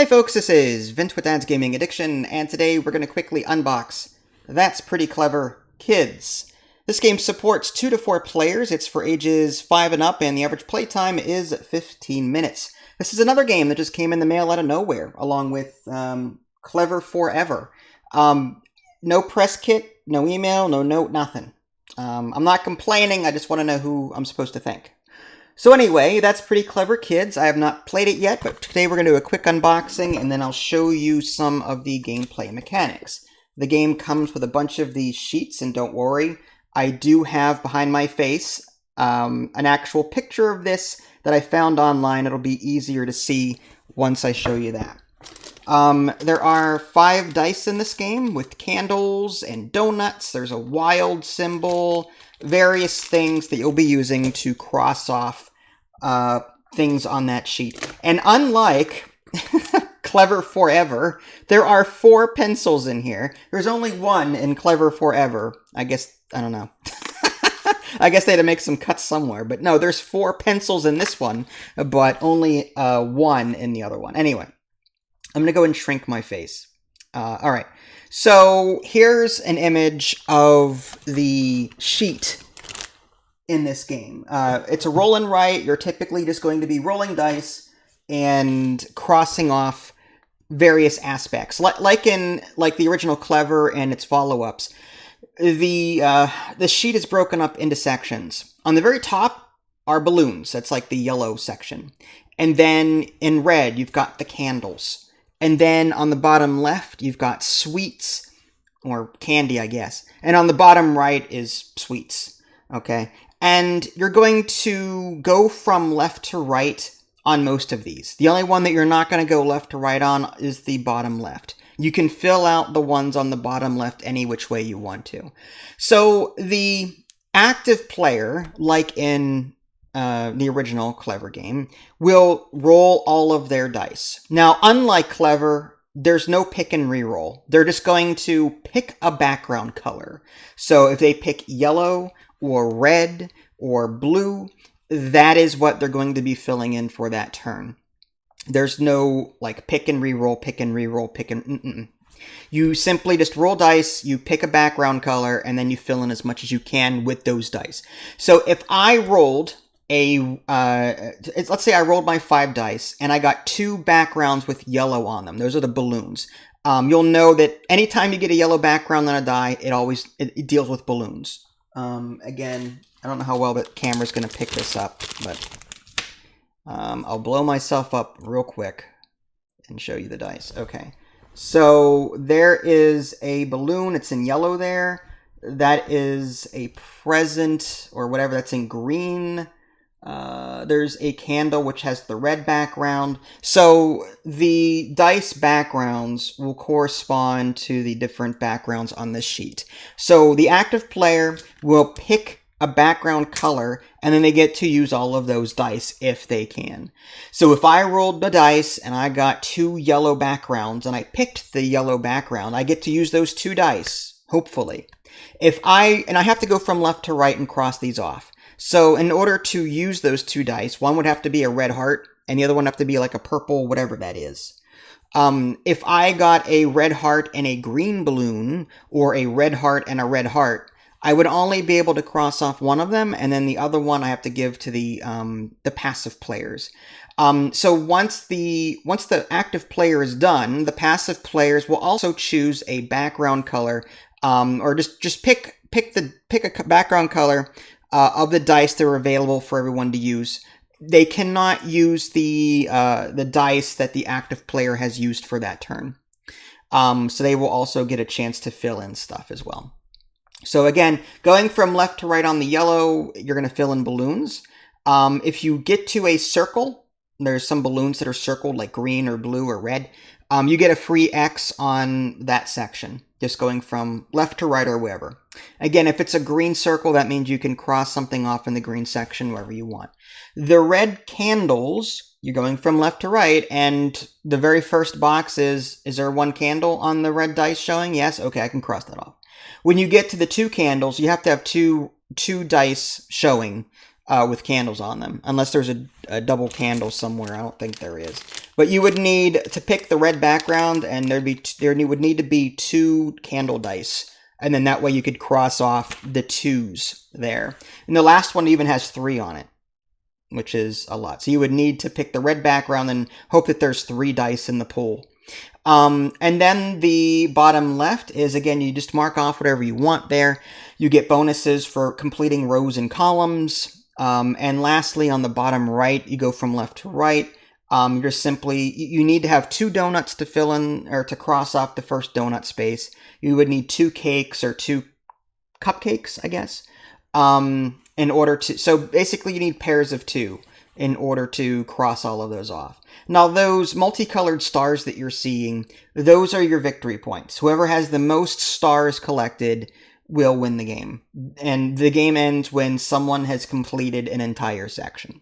Hey folks, this is Vince with Dad's Gaming Addiction, and today we're going to quickly unbox That's Pretty Clever Kids. This game supports 2 to 4 players, it's for ages 5 and up, and the average playtime is 15 minutes. This is another game that just came in the mail out of nowhere, along with Clever Forever. No press kit, no email, no note, nothing. I'm not complaining, I just want to know who I'm supposed to thank. So anyway, That's Pretty Clever Kids. I have not played it yet, but today we're going to do a quick unboxing, and then I'll show you some of the gameplay mechanics. The game comes with a bunch of these sheets, and don't worry, I do have behind my face an actual picture of this that I found online. It'll be easier to see once I show you that. There are 5 dice in this game with candles and donuts. There's a wild symbol, various things that you'll be using to cross off things on that sheet. And unlike Clever Forever, there are 4 pencils in here. There's only 1 in Clever Forever. I don't know. I guess they had to make some cuts somewhere. But no, there's 4 pencils in this one, but only 1 in the other one. Anyway, I'm going to go and shrink my face. All right. So here's an image of the sheet in this game. It's a roll and write. You're typically just going to be rolling dice and crossing off various aspects. Like the original Clever and its follow-ups, the sheet is broken up into sections. On the very top are balloons. That's like the yellow section. And then in red, you've got the candles. And then on the bottom left, you've got sweets, or candy, I guess. And on the bottom right is sweets, okay? And you're going to go from left to right on most of these. The only one that you're not going to go left to right on is the bottom left. You can fill out the ones on the bottom left any which way you want to. So the active player, like in the original Clever game, will roll all of their dice. Now, unlike Clever, there's no pick and re-roll. They're just going to pick a background color. So if they pick yellow or red or blue, that is what they're going to be filling in for that turn. There's no like pick and re-roll, pick and re-roll, pick and You simply just roll dice, you pick a background color, and then you fill in as much as you can with those dice. So if I rolled let's say I rolled my 5 dice and I got 2 backgrounds with yellow on them. Those are the balloons. You'll know that anytime you get a yellow background on a die, it deals with balloons. Again, I don't know how well the camera's going to pick this up, but I'll blow myself up real quick and show you the dice. Okay, so there is a balloon. It's in yellow there. That is a present or whatever. That's in green. There's a candle which has the red background. So the dice backgrounds will correspond to the different backgrounds on this sheet. So the active player will pick a background color, and then they get to use all of those dice if they can. So if I rolled the dice and I got 2 yellow backgrounds and I picked the yellow background, I get to use those 2 dice, hopefully. I have to go from left to right and cross these off. So in order to use those 2 dice, one would have to be a red heart, and the other one would have to be like a purple, whatever that is. If I got a red heart and a green balloon, or a red heart and a red heart, I would only be able to cross off one of them, and then the other one I have to give to the passive players. So once the active player is done, the passive players will also choose a background color, or just pick a background color of the dice that are available for everyone to use. They cannot use the dice that the active player has used for that turn. So they will also get a chance to fill in stuff as well. So again, going from left to right on the yellow, you're going to fill in balloons. If you get to a circle, there's some balloons that are circled like green or blue or red. You get a free X on that section, just going from left to right or wherever. Again, if it's a green circle, that means you can cross something off in the green section wherever you want. The red candles, you're going from left to right, and the very first box is there 1 candle on the red dice showing? Yes? Okay, I can cross that off. When you get to the 2 candles, you have to have two dice showing with candles on them, unless there's a double candle somewhere. I don't think there is. But you would need to pick the red background, and there would need to be 2 candle dice. And then that way you could cross off the 2s there. And the last one even has 3 on it, which is a lot. So you would need to pick the red background and hope that there's 3 dice in the pool. And then the bottom left is, again, you just mark off whatever you want there. You get bonuses for completing rows and columns. And lastly, on the bottom right, you go from left to right. You're simply, you need to have 2 donuts to fill in, or to cross off the first donut space. You would need 2 cakes or 2 cupcakes, I guess, in order to, so basically you need pairs of 2 in order to cross all of those off. Now, those multicolored stars that you're seeing, those are your victory points. Whoever has the most stars collected will win the game. And the game ends when someone has completed an entire section.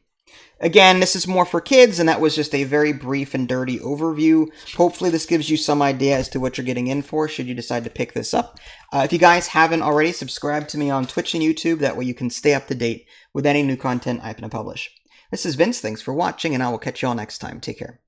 Again, this is more for kids, and that was just a very brief and dirty overview. Hopefully this gives you some idea as to what you're getting in for should you decide to pick this up. If you guys haven't already, subscribe to me on Twitch and YouTube. That way you can stay up to date with any new content I'm going to publish. This is Vince. Thanks for watching, and I will catch you all next time. Take care.